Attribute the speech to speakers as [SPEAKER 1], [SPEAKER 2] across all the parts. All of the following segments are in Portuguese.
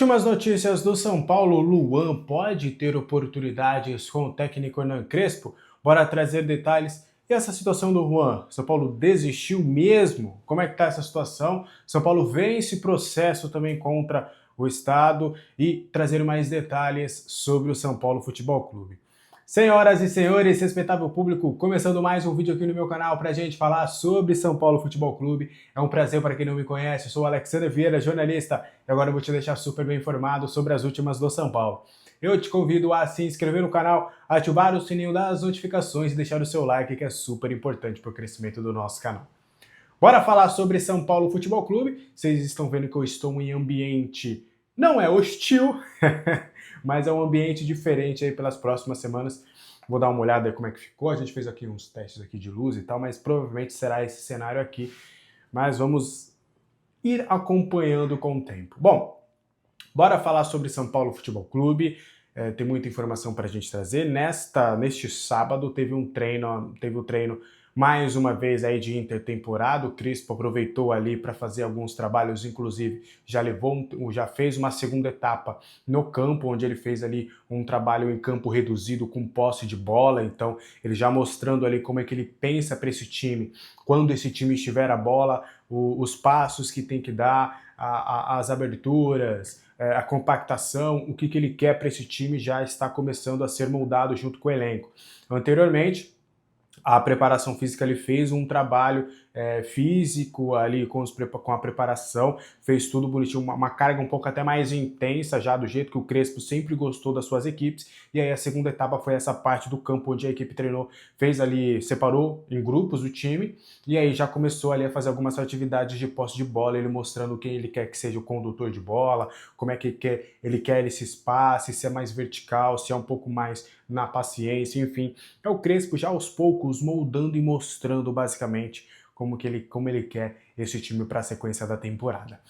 [SPEAKER 1] Últimas notícias do São Paulo, Luan pode ter oportunidades com o técnico Hernan Crespo? Bora trazer detalhes. E essa situação do Juan? São Paulo desistiu mesmo? Como é que está essa situação? São Paulo vence processo também contra o Estado e trazer mais detalhes sobre o São Paulo Futebol Clube. Senhoras e senhores, respeitável público, começando mais um vídeo aqui no meu canal para a gente falar sobre São Paulo Futebol Clube. É um prazer para quem não me conhece, eu sou o Alexandre Vieira, jornalista, e agora eu vou te deixar super bem informado sobre as últimas do São Paulo. Eu te convido a se inscrever no canal, ativar o sininho das notificações e deixar o seu like, que é super importante para o crescimento do nosso canal. Bora falar sobre São Paulo Futebol Clube. Vocês estão vendo que eu estou em ambiente, não é hostil, mas é um ambiente diferente aí pelas próximas semanas. Vou dar uma olhada aí como é que ficou. A gente fez aqui uns testes aqui de luz e tal, mas provavelmente será esse cenário aqui. Mas vamos ir acompanhando com o tempo. Bom, bora falar sobre São Paulo Futebol Clube. Tem muita informação para a gente trazer. Neste sábado teve o treino mais uma vez aí de intertemporada. O Crespo aproveitou ali para fazer alguns trabalhos, inclusive já fez uma segunda etapa no campo, onde ele fez ali um trabalho em campo reduzido com posse de bola. Então ele já mostrando ali como é que ele pensa para esse time, quando esse time estiver a bola, os passos que tem que dar, as aberturas, a compactação, o que ele quer para esse time já está começando a ser moldado junto com o elenco. Anteriormente, a preparação física, ele fez um trabalho físico ali com a preparação, fez tudo bonitinho, uma carga um pouco até mais intensa já, do jeito que o Crespo sempre gostou das suas equipes. E aí a segunda etapa foi essa parte do campo onde a equipe treinou, fez ali, separou em grupos o time, e aí já começou ali a fazer algumas atividades de posse de bola, ele mostrando quem ele quer que seja o condutor de bola, como é que ele quer esse espaço, se é mais vertical, se é um pouco mais na paciência, enfim. É o Crespo já aos poucos moldando e mostrando basicamente como ele quer esse time para a sequência da temporada.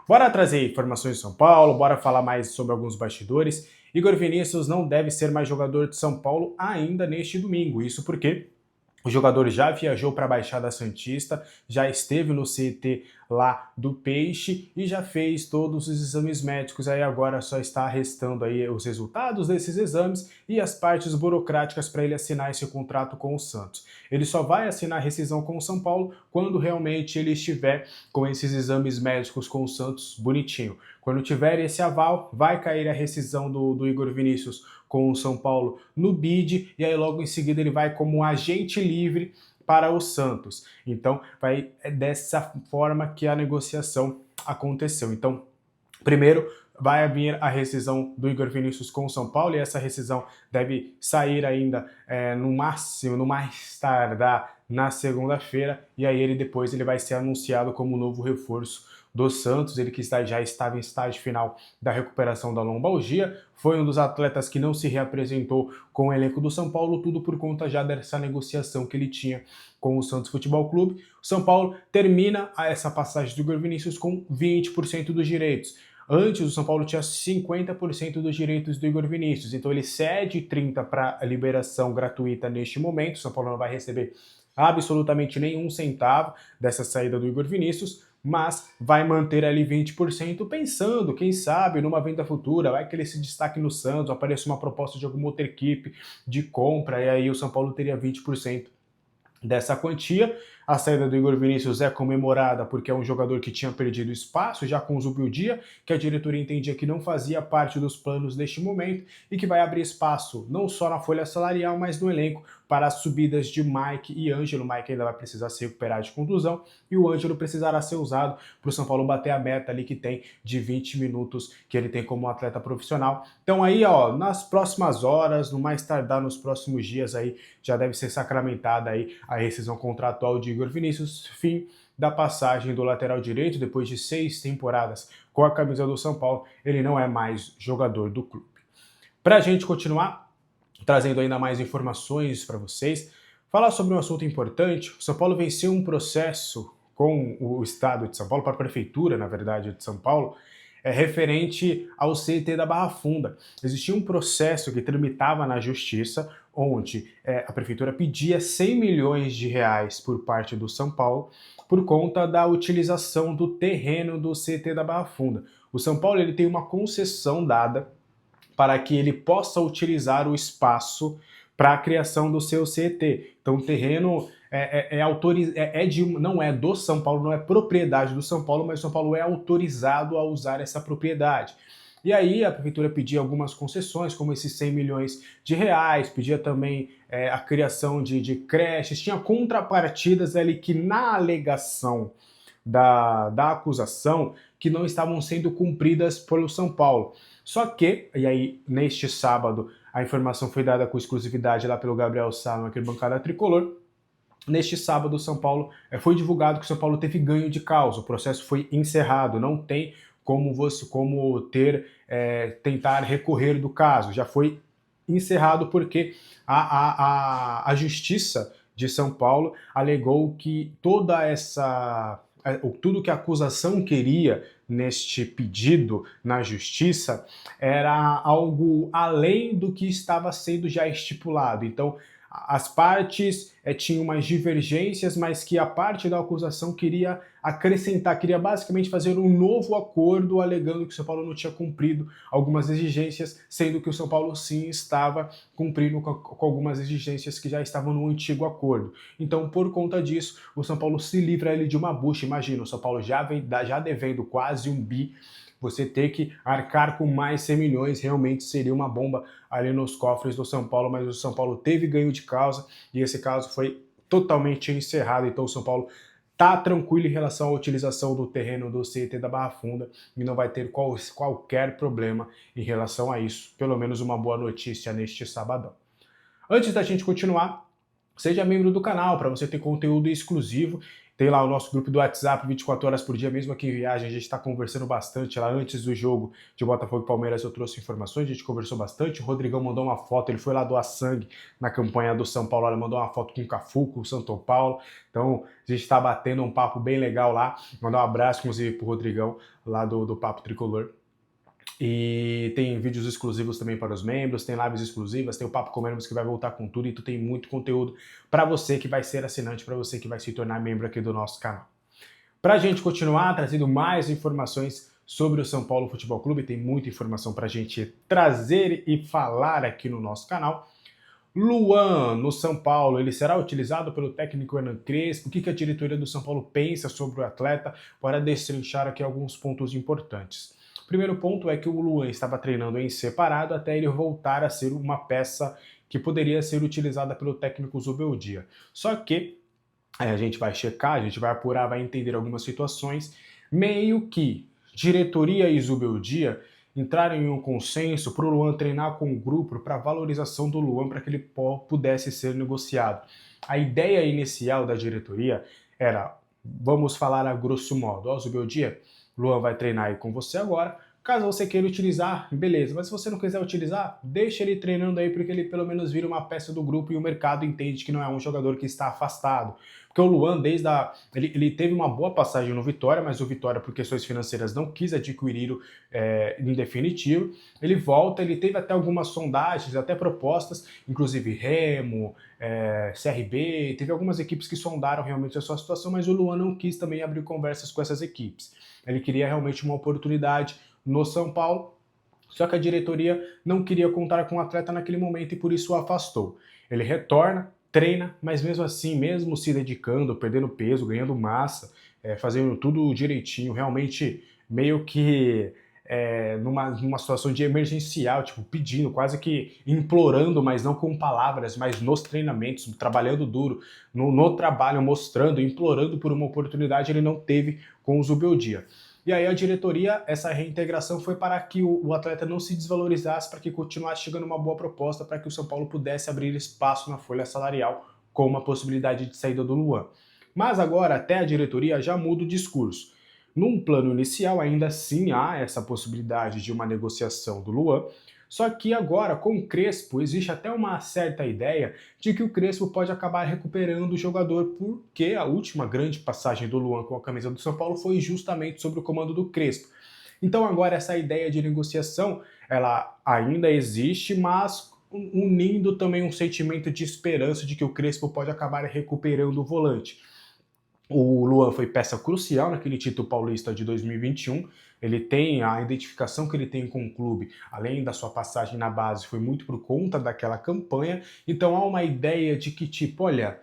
[SPEAKER 1] Bora trazer informações de São Paulo, bora falar mais sobre alguns bastidores. Igor Vinícius não deve ser mais jogador de São Paulo ainda neste domingo, isso porque o jogador já viajou para a Baixada Santista, já esteve no CT lá do Peixe e já fez todos os exames médicos. Aí agora só está restando aí os resultados desses exames e as partes burocráticas para ele assinar esse contrato com o Santos. Ele só vai assinar a rescisão com o São Paulo quando realmente ele estiver com esses exames médicos com o Santos bonitinho. Quando tiver esse aval, vai cair a rescisão do Igor Vinícius com o São Paulo no bid, e aí logo em seguida ele vai como agente livre para o Santos. Então é dessa forma que a negociação aconteceu. Então, primeiro vai vir a rescisão do Igor Vinícius com o São Paulo, e essa rescisão deve sair ainda no máximo, no mais tardar, na segunda-feira, e aí depois ele vai ser anunciado como novo reforço do Santos. Ele que já estava em estágio final da recuperação da lombalgia, foi um dos atletas que não se reapresentou com o elenco do São Paulo, tudo por conta já dessa negociação que ele tinha com o Santos Futebol Clube. O São Paulo termina essa passagem do Igor Vinícius com 20% dos direitos. Antes, o São Paulo tinha 50% dos direitos do Igor Vinícius, então ele cede 30% para a liberação gratuita neste momento. O São Paulo não vai receber absolutamente nenhum centavo dessa saída do Igor Vinícius, mas vai manter ali 20%, pensando, quem sabe, numa venda futura, vai que ele se destaque no Santos, apareça uma proposta de alguma outra equipe de compra, e aí o São Paulo teria 20% dessa quantia. A saída do Igor Vinícius é comemorada porque é um jogador que tinha perdido espaço já com o Zubildia, que a diretoria entendia que não fazia parte dos planos neste momento e que vai abrir espaço não só na folha salarial, mas no elenco para as subidas de Mike e Ângelo. Mike ainda vai precisar se recuperar de contusão e o Ângelo precisará ser usado para o São Paulo bater a meta ali que tem de 20 minutos que ele tem como atleta profissional. Então aí, ó, nas próximas horas, no mais tardar nos próximos dias aí, já deve ser sacramentada aí a rescisão contratual de Igor Vinícius, fim da passagem do lateral direito. Depois de 6 temporadas com a camisa do São Paulo, ele não é mais jogador do clube. Para a gente continuar trazendo ainda mais informações para vocês, falar sobre um assunto importante. O São Paulo venceu um processo com o Estado de São Paulo, para a Prefeitura, na verdade, de São Paulo, referente ao CT da Barra Funda. Existia um processo que tramitava na Justiça, onde a Prefeitura pedia 100 milhões de reais por parte do São Paulo por conta da utilização do terreno do CT da Barra Funda. O São Paulo ele tem uma concessão dada para que ele possa utilizar o espaço para a criação do seu CT. Então o terreno não é do São Paulo, não é propriedade do São Paulo, mas o São Paulo é autorizado a usar essa propriedade. E aí a prefeitura pedia algumas concessões, como esses 100 milhões de reais, pedia também a criação de creches, tinha contrapartidas ali que na alegação da acusação que não estavam sendo cumpridas pelo São Paulo. Só que, e aí neste sábado a informação foi dada com exclusividade lá pelo Gabriel Sá, na arquibancada tricolor. Neste sábado, o São Paulo foi divulgado que o São Paulo teve ganho de causa, o processo foi encerrado, não tem como tentar recorrer do caso, já foi encerrado porque a Justiça de São Paulo alegou que tudo que a acusação queria neste pedido na justiça era algo além do que estava sendo já estipulado. Então, as partes tinham umas divergências, mas que a parte da acusação queria acrescentar, queria basicamente fazer um novo acordo, alegando que o São Paulo não tinha cumprido algumas exigências, sendo que o São Paulo sim estava cumprindo com algumas exigências que já estavam no antigo acordo. Então, por conta disso, o São Paulo se livra ali de uma bucha. Imagina, o São Paulo já devendo quase 1 bi, você ter que arcar com mais 100 milhões realmente seria uma bomba ali nos cofres do São Paulo, mas o São Paulo teve ganho de causa e esse caso foi totalmente encerrado, então o São Paulo está tranquilo em relação à utilização do terreno do CT da Barra Funda e não vai ter qualquer problema em relação a isso, pelo menos uma boa notícia neste sabadão. Antes da gente continuar, seja membro do canal para você ter conteúdo exclusivo. Tem lá o nosso grupo do WhatsApp 24 horas por dia, mesmo aqui em viagem, a gente está conversando bastante lá antes do jogo de Botafogo e Palmeiras, eu trouxe informações, a gente conversou bastante, o Rodrigão mandou uma foto, ele foi lá doar sangue na campanha do São Paulo, ele mandou uma foto com o Cafu, com o São Paulo, então a gente está batendo um papo bem legal lá, mandar um abraço inclusive pro Rodrigão lá do Papo Tricolor. E tem vídeos exclusivos também para os membros, tem lives exclusivas, tem o Papo com Membros que vai voltar com tudo, e tu tem muito conteúdo para você que vai ser assinante, para você que vai se tornar membro aqui do nosso canal. Para a gente continuar trazendo mais informações sobre o São Paulo Futebol Clube, tem muita informação para a gente trazer e falar aqui no nosso canal. Luan, no São Paulo, ele será utilizado pelo técnico Hernan Crespo. O que a diretoria do São Paulo pensa sobre o atleta? Para destrinchar aqui alguns pontos importantes. O primeiro ponto é que o Luan estava treinando em separado até ele voltar a ser uma peça que poderia ser utilizada pelo técnico Zubeldia. Só que a gente vai checar, a gente vai apurar, vai entender algumas situações, meio que diretoria e Zubeldia entraram em um consenso para o Luan treinar com o grupo, para a valorização do Luan, para que ele pudesse ser negociado. A ideia inicial da diretoria era, vamos falar a grosso modo, ó, Zubeldia, Luan vai treinar aí com você agora, caso você queira utilizar, beleza, mas se você não quiser utilizar, deixa ele treinando aí, porque ele pelo menos vira uma peça do grupo e o mercado entende que não é um jogador que está afastado. Porque o Luan, ele teve uma boa passagem no Vitória, mas o Vitória, por questões financeiras, não quis adquiri-lo em definitivo. Ele volta, ele teve até algumas sondagens, até propostas, inclusive Remo, CRB, teve algumas equipes que sondaram realmente a sua situação, mas o Luan não quis também abrir conversas com essas equipes. Ele queria realmente uma oportunidade no São Paulo, só que a diretoria não queria contar com o atleta naquele momento e por isso o afastou. Ele retorna, treina, mas mesmo assim, mesmo se dedicando, perdendo peso, ganhando massa, fazendo tudo direitinho, realmente meio que numa situação de emergencial, tipo, pedindo, quase que implorando, mas não com palavras, mas nos treinamentos, trabalhando duro, no trabalho, mostrando, implorando por uma oportunidade, ele não teve com o Zubeldia. E aí a diretoria, essa reintegração foi para que o atleta não se desvalorizasse, para que continuasse chegando uma boa proposta, para que o São Paulo pudesse abrir espaço na folha salarial com uma possibilidade de saída do Luan. Mas agora até a diretoria já muda o discurso. Num plano inicial ainda assim há essa possibilidade de uma negociação do Luan, só que agora com o Crespo existe até uma certa ideia de que o Crespo pode acabar recuperando o jogador, porque a última grande passagem do Luan com a camisa do São Paulo foi justamente sobre o comando do Crespo. Então agora essa ideia de negociação, ela ainda existe, mas unindo também um sentimento de esperança de que o Crespo pode acabar recuperando o volante. O Luan foi peça crucial naquele título paulista de 2021, ele tem a identificação que ele tem com o clube, além da sua passagem na base, foi muito por conta daquela campanha. Então há uma ideia de que, tipo, olha,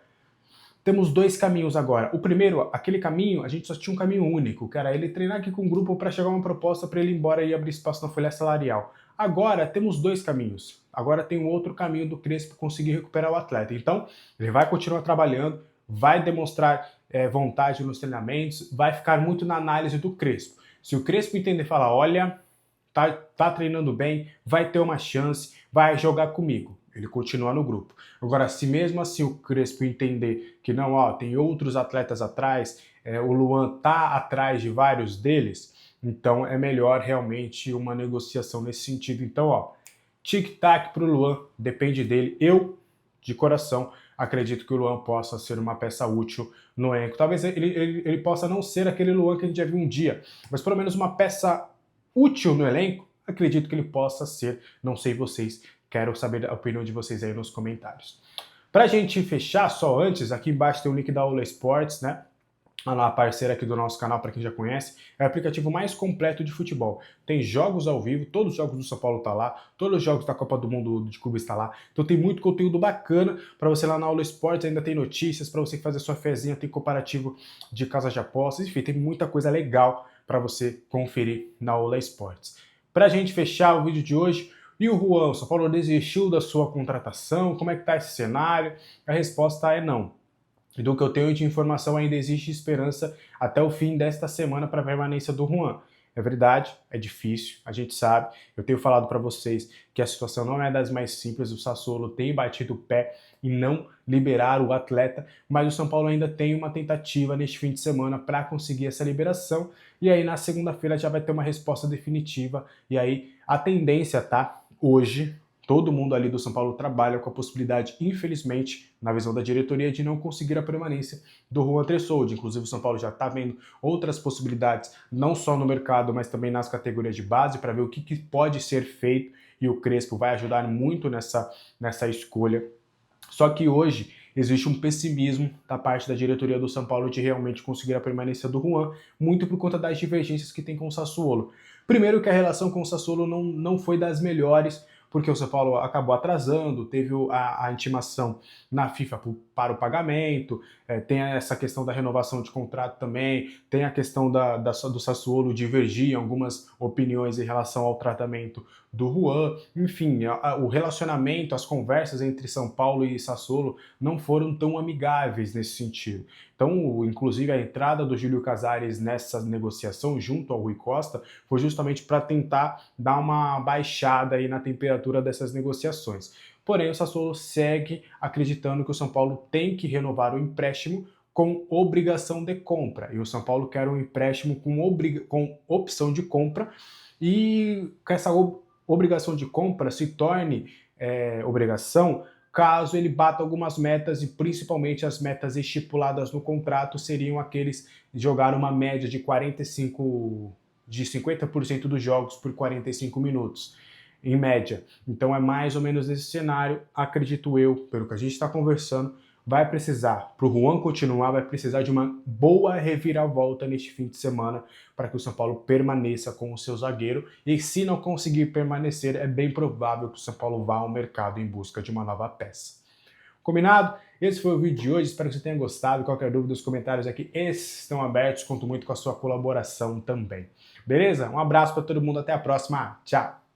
[SPEAKER 1] temos dois caminhos agora. O primeiro, aquele caminho, a gente só tinha um caminho único, que era ele treinar aqui com o grupo para chegar uma proposta para ele ir embora e abrir espaço na folha salarial. Agora temos dois caminhos. Agora tem um outro caminho do Crespo conseguir recuperar o atleta. Então, ele vai continuar trabalhando, vai demonstrar vontade nos treinamentos, vai ficar muito na análise do Crespo. Se o Crespo entender e falar, olha, tá treinando bem, vai ter uma chance, vai jogar comigo, ele continua no grupo. Agora, se mesmo assim o Crespo entender que não, ó, tem outros atletas atrás, o Luan tá atrás de vários deles, então é melhor realmente uma negociação nesse sentido. Então, ó, tic-tac pro Luan, depende dele. Eu, de coração, acredito que o Luan possa ser uma peça útil no elenco. Talvez ele possa não ser aquele Luan que a gente já viu um dia, mas pelo menos uma peça útil no elenco, acredito que ele possa ser. Não sei vocês, quero saber a opinião de vocês aí nos comentários. Pra gente fechar, só antes, aqui embaixo tem o link da Ola Sports, né? A parceira aqui do nosso canal, para quem já conhece, é o aplicativo mais completo de futebol. Tem jogos ao vivo, todos os jogos do São Paulo tá lá, todos os jogos da Copa do Mundo de clubes está lá. Então tem muito conteúdo bacana para você lá na Aula Esportes, ainda tem notícias para você fazer sua fezinha, tem comparativo de casas de apostas, enfim, tem muita coisa legal para você conferir na Aula Esportes. Pra gente fechar o vídeo de hoje, e o Juan, o São Paulo desistiu da sua contratação? Como é que tá esse cenário? A resposta é não. E do que eu tenho de informação, ainda existe esperança até o fim desta semana para a permanência do Juan. É verdade, é difícil, a gente sabe. Eu tenho falado para vocês que a situação não é das mais simples, o Sassuolo tem batido o pé em não liberar o atleta, mas o São Paulo ainda tem uma tentativa neste fim de semana para conseguir essa liberação, e aí na segunda-feira já vai ter uma resposta definitiva, e aí a tendência, tá? Hoje, todo mundo ali do São Paulo trabalha com a possibilidade, infelizmente, na visão da diretoria, de não conseguir a permanência do Juan Tressoldi. Inclusive o São Paulo já está vendo outras possibilidades, não só no mercado, mas também nas categorias de base, para ver o que pode ser feito, e o Crespo vai ajudar muito nessa escolha. Só que hoje existe um pessimismo da parte da diretoria do São Paulo de realmente conseguir a permanência do Juan, muito por conta das divergências que tem com o Sassuolo. Primeiro que a relação com o Sassuolo não foi das melhores, porque o São Paulo acabou atrasando, teve a intimação na FIFA para o pagamento, tem essa questão da renovação de contrato também, tem a questão do Sassuolo divergir em algumas opiniões em relação ao tratamento do Juan, enfim, o relacionamento, as conversas entre São Paulo e Sassuolo não foram tão amigáveis nesse sentido. Então, inclusive, a entrada do Júlio Casares nessa negociação junto ao Rui Costa foi justamente para tentar dar uma baixada aí na temperatura dessas negociações. Porém, o Sassuolo segue acreditando que o São Paulo tem que renovar o empréstimo com obrigação de compra. E o São Paulo quer um empréstimo com opção de compra, e que essa obrigação de compra se torne obrigação caso ele bata algumas metas, e principalmente as metas estipuladas no contrato seriam aqueles de jogar uma média de 50% dos jogos por 45 minutos, em média. Então é mais ou menos esse cenário, acredito eu, pelo que a gente está conversando, vai precisar, para o Juan continuar, vai precisar de uma boa reviravolta neste fim de semana para que o São Paulo permaneça com o seu zagueiro, e se não conseguir permanecer, é bem provável que o São Paulo vá ao mercado em busca de uma nova peça. Combinado? Esse foi o vídeo de hoje, espero que você tenha gostado. Qualquer dúvida, os comentários aqui estão abertos, conto muito com a sua colaboração também. Beleza? Um abraço para todo mundo, até a próxima, tchau!